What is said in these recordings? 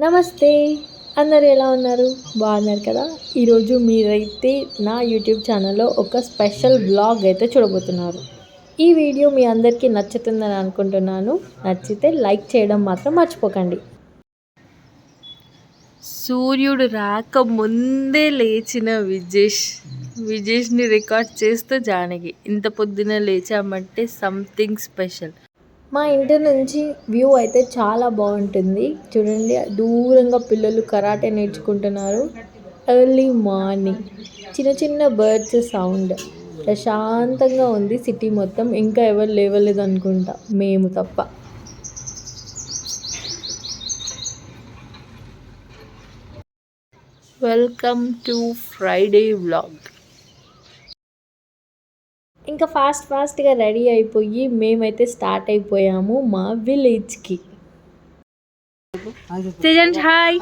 నమస్తే. అందరూ ఎలా ఉన్నారు? బాగున్నారు కదా! ఈరోజు మీరైతే నా యూట్యూబ్ ఛానల్‌లో ఒక స్పెషల్ వ్లాగ్ అయితే చూడబోతున్నారు. ఈ వీడియో మీ అందరికీ నచ్చుతుందని అనుకుంటున్నాను. నచ్చితే లైక్ చేయడం మాత్రం మర్చిపోకండి. సూర్యుడు రాకముందే లేచిన విజేష్‌ని రికార్డ్ చేస్తూ జానకి. ఇంత పొద్దున లేచామంటే సంథింగ్ స్పెషల్. మా ఇంటి నుంచి వ్యూ అయితే చాలా బాగుంటుంది. చూడండి, దూరంగా పిల్లలు కరాటే నేర్చుకుంటున్నారు. ఎర్లీ మార్నింగ్ చిన్న చిన్న బర్డ్స్ సౌండ్. ప్రశాంతంగా ఉంది సిటీ మొత్తం. ఇంకా ఎవరు లేవలేదు అనుకుంటా, మేము తప్ప. Welcome to Friday vlog. ఇంకా ఫాస్ట్గా రెడీ అయిపోయి మేమైతే స్టార్ట్ అయిపోయాము మా విలేజ్కి. తేజంజ్ హాయ్.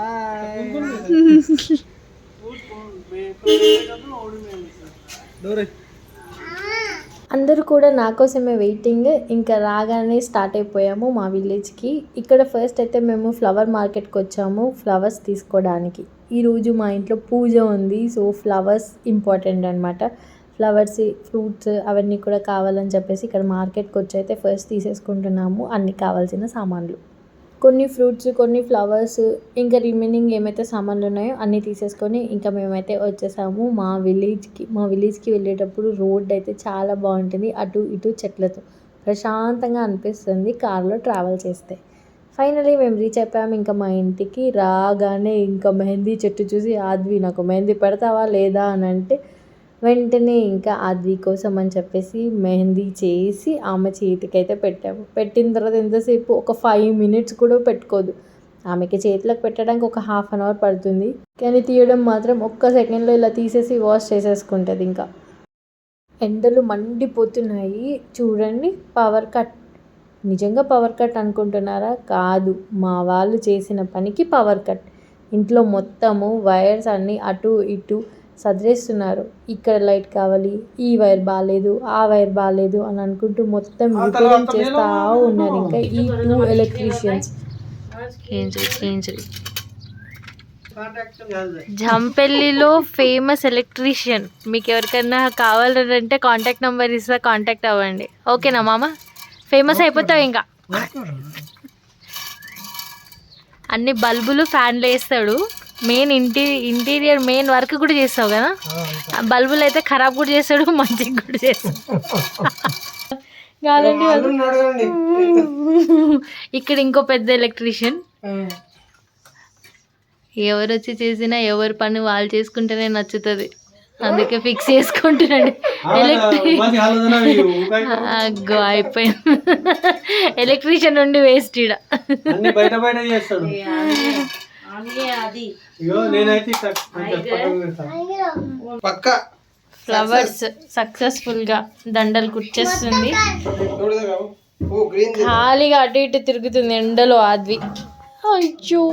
అందరూ కూడా నా కోసమే వెయిటింగ్. ఇంకా రాగానే స్టార్ట్ అయిపోయాము మా విలేజ్కి. ఇక్కడ ఫస్ట్ అయితే మేము ఫ్లవర్ మార్కెట్కి వచ్చాము ఫ్లవర్స్ తీసుకోవడానికి. ఈరోజు మా ఇంట్లో పూజ ఉంది, సో ఫ్లవర్స్ ఇంపార్టెంట్ అనమాట. ఫ్లవర్స్, ఫ్రూట్స్ అవన్నీ కూడా కావాలని చెప్పేసి ఇక్కడ మార్కెట్కి వచ్చి అయితే ఫస్ట్ తీసేసుకుంటున్నాము అన్ని కావాల్సిన సామాన్లు. కొన్ని ఫ్రూట్స్, కొన్ని ఫ్లవర్స్, ఇంకా రిమైనింగ్ ఏమైతే సామాన్లు ఉన్నాయో అన్నీ తీసేసుకొని ఇంకా మేమైతే వచ్చేసాము మా విలేజ్కి వెళ్ళేటప్పుడు రోడ్ అయితే చాలా బాగుంటుంది. అటు ఇటు చెట్లతో ప్రశాంతంగా అనిపిస్తుంది కార్లో ట్రావెల్ చేస్తే. ఫైనలీ మేము రీచ్ అయిపోయాము. ఇంకా మా ఇంటికి రాగానే ఇంకా మెహందీ చెట్టు చూసి, ఆద్వి నాకు మెహందీ పెడతావా లేదా అని అంటే వెంటనే ఇంకా ఆద్వి కోసం అని చెప్పేసి మెహందీ చేసి ఆమె చేతికైతే పెట్టాము. పెట్టిన తర్వాత ఎంతసేపు, ఒక 5 minutes కూడా పెట్టుకోదు. ఆమెకి చేతిలోకి పెట్టడానికి ఒక 1/2 hour పడుతుంది, కానీ తీయడం మాత్రం ఒక్క సెకండ్లో ఇలా తీసేసి వాష్ చేసేసుకుంటుంది. ఇంకా ఎండలు మండిపోతున్నాయి చూడండి. Power cut. నిజంగా పవర్ కట్ అనుకుంటున్నారా? కాదు, మా వాళ్ళు చేసిన పనికి పవర్ కట్. ఇంట్లో మొత్తము వైర్స్ అన్నీ అటు ఇటు సదిరేస్తున్నారు. ఇక్కడ లైట్ కావాలి, ఈ వైర్ బాగాలేదు, ఆ వైర్ బాగాలేదు అని అనుకుంటూ మొత్తం రిపేరింగ్ చేస్తూ ఉన్నారు. ఇంకా ఈ 2 ఎలక్ట్రీషియన్స్. జంపెల్లిలో famous electrician. మీకు ఎవరికైనా కావాలంటే కాంటాక్ట్ నెంబర్ ఇస్తా, కాంటాక్ట్ అవ్వండి. ఓకేనా మామ? ఫేమస్ అయిపోతావు. ఇంకా అన్ని బల్బులు, ఫ్యాన్లు వేస్తాడు. మెయిన్ ఇంటీరియర్ మెయిన్ వర్క్ కూడా చేస్తావు కదా. బల్బులు అయితే ఖరాబ్ కూడా చేస్తాడు, మంచిగా కూడా చేస్తాడు. కాదండి, ఇక్కడ ఇంకో పెద్ద ఎలక్ట్రీషియన్. ఎవరు వచ్చి చేసినా ఎవరి పని వాళ్ళు చేసుకుంటేనే నచ్చుతుంది, అందుకే ఫిక్స్ చేసుకుంటున్నాడు అయిపోయింది. ఎలక్ట్రీషియన్ నుండి వేస్ట్ ఈడ. ఫ్లవర్స్ సక్సెస్ఫుల్ గా దండలు కుచ్చేస్తుంది. ఖాళీగా అటు ఇటు తిరుగుతుంది ఎండలో ఆద్వి. అయ్యో,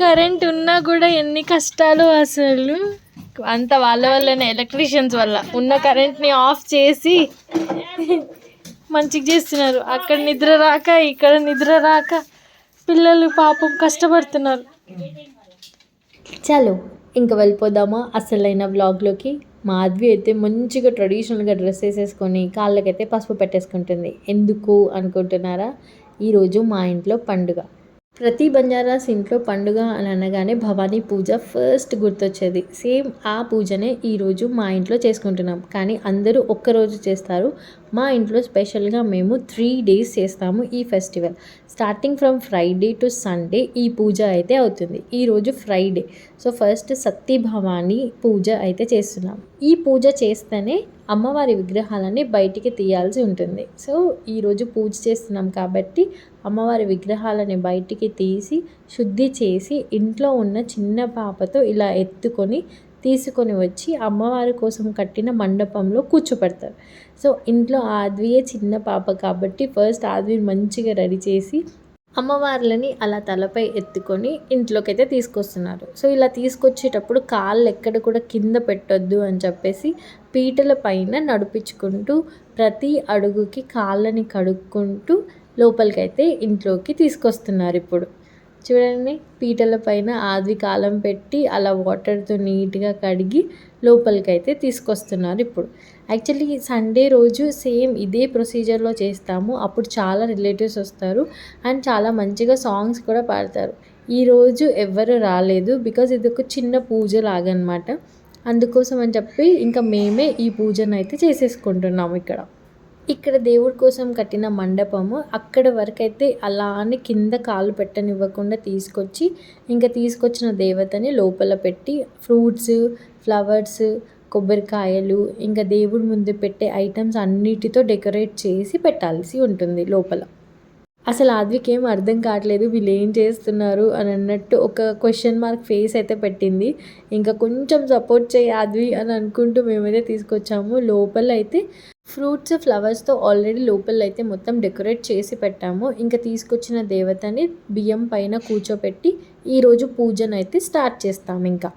కరెంట్ ఉన్నా కూడా ఎన్ని కష్టాలు అసలు. అంత వాళ్ళ వల్లనే, ఎలక్ట్రీషియన్స్ వల్ల. ఉన్న కరెంట్ని ఆఫ్ చేసి మంచిగా చేస్తున్నారు. అక్కడ నిద్ర రాక, ఇక్కడ నిద్ర రాక పిల్లలు పాపం కష్టపడుతున్నారు. చలో ఇంకా వెళ్ళిపోదామా అసలైన వ్లాగ్లోకి. మా ఆద్వి అయితే మంచిగా ట్రెడిషనల్గా డ్రెస్ వేసేసుకొని కాళ్ళకైతే పసుపు పెట్టేసుకుంటుంది. ఎందుకు అనుకుంటున్నారా? ఈరోజు మా ఇంట్లో పండుగ. ప్రతి బంజారాస్ ఇంట్లో పండుగ అని అనగానే భవానీ పూజ ఫస్ట్ గుర్తొచ్చేది. సేమ్ ఆ పూజనే ఈరోజు మా ఇంట్లో చేసుకుంటున్నాం. కానీ అందరూ ఒక్కరోజు చేస్తారు. మా ఇంట్లో స్పెషల్గా మేము 3 days చేస్తాము ఈ festival. Starting from Friday to Sunday ఈ పూజ అయితే అవుతుంది. ఈరోజు ఫ్రైడే, సో ఫస్ట్ సతీ భవానీ పూజ అయితే చేస్తున్నాం. ఈ పూజ చేస్తేనే అమ్మవారి విగ్రహాలని బయటికి తీయాల్సి ఉంటుంది. సో ఈరోజు పూజ చేస్తున్నాం కాబట్టి అమ్మవారి విగ్రహాలని బయటికి తీసి శుద్ధి చేసి ఇంట్లో ఉన్న చిన్న పాపతో ఇలా తీసుకొని వచ్చి అమ్మవారి కోసం కట్టిన మండపంలో కూర్చోపెడతారు. సో ఇంట్లో ఆద్వియే చిన్న పాప కాబట్టి ఫస్ట్ ఆద్విని మంచిగా రెడీ చేసి అమ్మవార్లని అలా తలపై ఎత్తుకొని ఇంట్లోకి అయితే తీసుకొస్తున్నారు. సో ఇలా తీసుకొచ్చేటప్పుడు కాళ్ళు ఎక్కడ కూడా కింద పెట్టొద్దు అని చెప్పేసి పీటల పైన నడిపించుకుంటూ ప్రతి అడుగుకి కాళ్ళని కడుక్కుంటూ లోపలికైతే ఇంట్లోకి తీసుకొస్తున్నారు ఇప్పుడు. చూడండి, పీటల పైన ఆద్వి కాలం పెట్టి అలా వాటర్తో నీట్గా కడిగి లోపలికైతే తీసుకొస్తున్నారు ఇప్పుడు. యాక్చువల్లీ సండే రోజు సేమ్ ఇదే ప్రొసీజర్లో చేస్తాము. అప్పుడు చాలా రిలేటివ్స్ వస్తారు అండ్ చాలా మంచిగా సాంగ్స్ కూడా పాడతారు. ఈరోజు ఎవ్వరు రాలేదు బికాజ్ ఇది ఒక చిన్న పూజ లాగనమాట. అందుకోసం అని చెప్పి ఇంకా మేమే ఈ పూజను అయితే చేసేసుకుంటున్నాము ఇక్కడ దేవుడి కోసం కట్టిన మండపము అక్కడ వరకైతే అలా అని కింద కాలు పెట్టనివ్వకుండా తీసుకొచ్చి ఇంకా తీసుకొచ్చిన దేవతని లోపల పెట్టి ఫ్రూట్స్, ఫ్లవర్స్, కొబ్బరికాయలు ఇంకా దేవుడి ముందు పెట్టే ఐటమ్స్ అన్నిటితో డెకరేట్ చేసి పెట్టాల్సి ఉంటుంది లోపల. అసలు ఆద్వికి ఏం అర్థం కావట్లేదు వీళ్ళు ఏం చేస్తున్నారు అని అన్నట్టు ఒక క్వశ్చన్ మార్క్ ఫేస్ అయితే పెట్టింది. ఇంకా కొంచెం సపోర్ట్ చేయి ఆద్వి అని అనుకుంటూ మేమైతే తీసుకొచ్చాము. లోపల అయితే ఫ్రూట్స్, ఫ్లవర్స్తో ఆల్రెడీ లోపల అయితే మొత్తం డెకరేట్ చేసి పెట్టాము. ఇంకా తీసుకొచ్చిన దేవతని బియ్యం పైన కూర్చోపెట్టి ఈరోజు పూజను అయితే స్టార్ట్ చేస్తాము. ఇంకా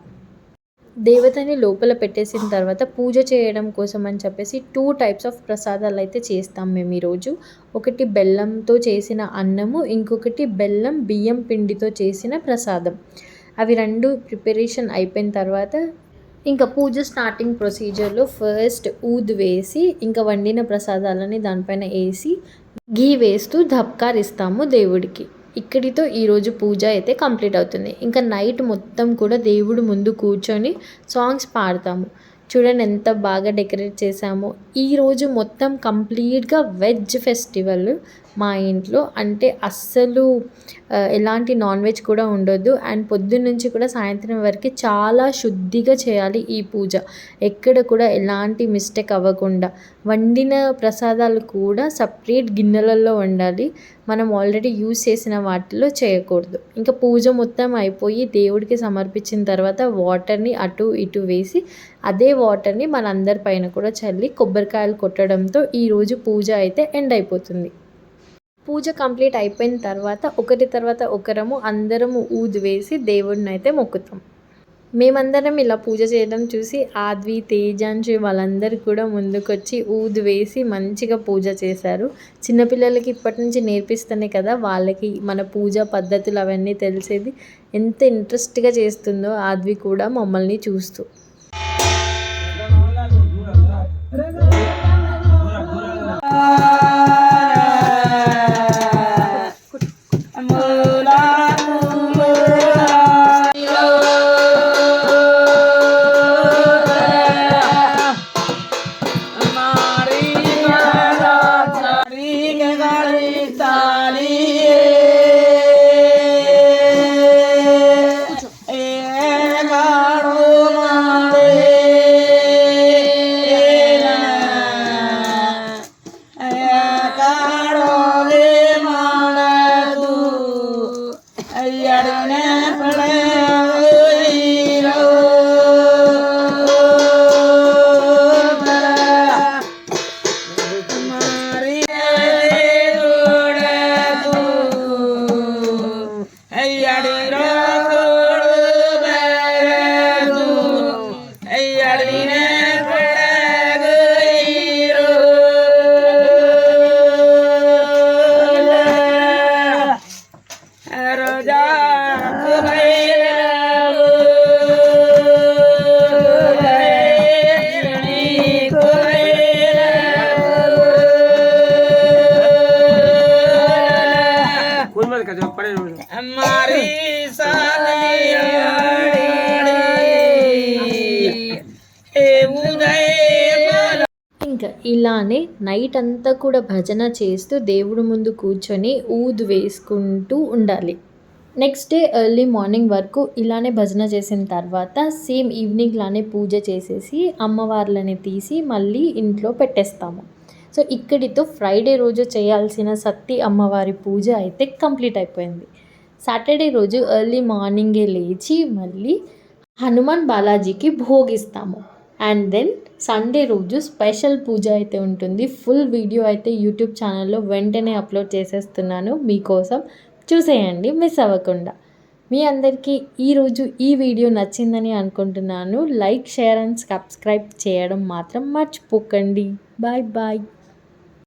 దేవతని లోపల పెట్టేసిన తర్వాత పూజ చేయడం కోసం అని చెప్పేసి 2 టైప్స్ ఆఫ్ ప్రసాదాలు అయితే చేస్తాం మేము ఈరోజు. ఒకటి బెల్లంతో చేసిన అన్నము, ఇంకొకటి బెల్లం బియ్యం పిండితో చేసిన ప్రసాదం. అవి 2 ప్రిపరేషన్ అయిపోయిన తర్వాత ఇంకా పూజ స్టార్టింగ్ ప్రొసీజర్లో ఫస్ట్ ఊదు వేసి ఇంకా వండిన ప్రసాదాలని దానిపైన వేసి గీ వేస్తూ ధబ్కార్ ఇస్తాము దేవుడికి. ఇక్కడితో ఈరోజు పూజ అయితే కంప్లీట్ అవుతుంది. ఇంకా నైట్ మొత్తం కూడా దేవుడు ముందు కూర్చొని సాంగ్స్ పాడతాము. చూడండి ఎంత బాగా డెకరేట్ చేసామో. ఈరోజు మొత్తం కంప్లీట్గా వెజ్ ఫెస్టివల్ మా ఇంట్లో. అంటే అస్సలు ఎలాంటి నాన్ వెజ్ కూడా ఉండొద్దు అండ్ పొద్దున్న నుంచి కూడా సాయంత్రం వరకు చాలా శుద్ధిగా చేయాలి ఈ పూజ. ఎక్కడ కూడా ఎలాంటి మిస్టేక్ అవ్వకుండా వండిన ప్రసాదాలు కూడా సపరేట్ గిన్నెలలో వండాలి. మనం ఆల్రెడీ యూజ్ చేసిన వాటిలో చేయకూడదు. ఇంకా పూజ మొత్తం అయిపోయి దేవుడికి సమర్పించిన తర్వాత వాటర్ని అటు ఇటు వేసి అదే వాటర్ని మనందరి పైన కూడా చల్లి కొబ్బరికాయలు కొట్టడంతో ఈరోజు పూజ అయితే ఎండ్ అయిపోతుంది. పూజ కంప్లీట్ అయిపోయిన తర్వాత ఒకరి తర్వాత ఒకరము అందరము ఊదు వేసి దేవుడిని అయితే మొక్కుతాం. మేమందరం ఇలా పూజ చేయడం చూసి ఆద్వి, తేజాంశి వాళ్ళందరూ కూడా ముందుకొచ్చి ఊదు వేసి మంచిగా పూజ చేశారు. చిన్నపిల్లలకి ఇప్పటి నుంచి నేర్పిస్తేనే కదా వాళ్ళకి మన పూజ పద్ధతులు అవన్నీ తెలిసేది. ఎంత ఇంట్రెస్ట్గా చేస్తుందో ఆద్వి కూడా మమ్మల్ని చూస్తూ. ఇంకా ఇలానే నైట్ అంతా కూడా భజన చేస్తూ దేవుడి ముందు కూర్చొని ఊదు వేసుకుంటూ ఉండాలి. నెక్స్ట్ డే ఎర్లీ మార్నింగ్ వరకు ఇలానే భజన చేసిన తర్వాత సేమ్ ఈవినింగ్ లానే పూజ చేసేసి అమ్మవార్లని తీసి మళ్ళీ ఇంట్లో పెట్టేస్తాము. సో ఇక్కడితో ఫ్రైడే రోజు చేయాల్సిన సత్తి అమ్మవారి పూజ అయితే కంప్లీట్ అయిపోయింది. సాటర్డే రోజు ఎర్లీ మార్నింగే లేచి మళ్ళీ హనుమాన్ బాలాజీకి భోగిస్తాము. అండ్ దెన్ సండే రోజు స్పెషల్ పూజ అయితే ఉంటుంది. ఫుల్ వీడియో అయితే యూట్యూబ్ ఛానల్లో వెంటనే అప్లోడ్ చేసేస్తున్నాను, మీకోసం చూసేయండి మిస్ అవ్వకుండా. మీ అందరికీ ఈరోజు ఈ వీడియో నచ్చిందని అనుకుంటున్నాను. లైక్, షేర్ అండ్ సబ్స్క్రైబ్ చేయడం మాత్రం మర్చిపోకండి. Bye bye.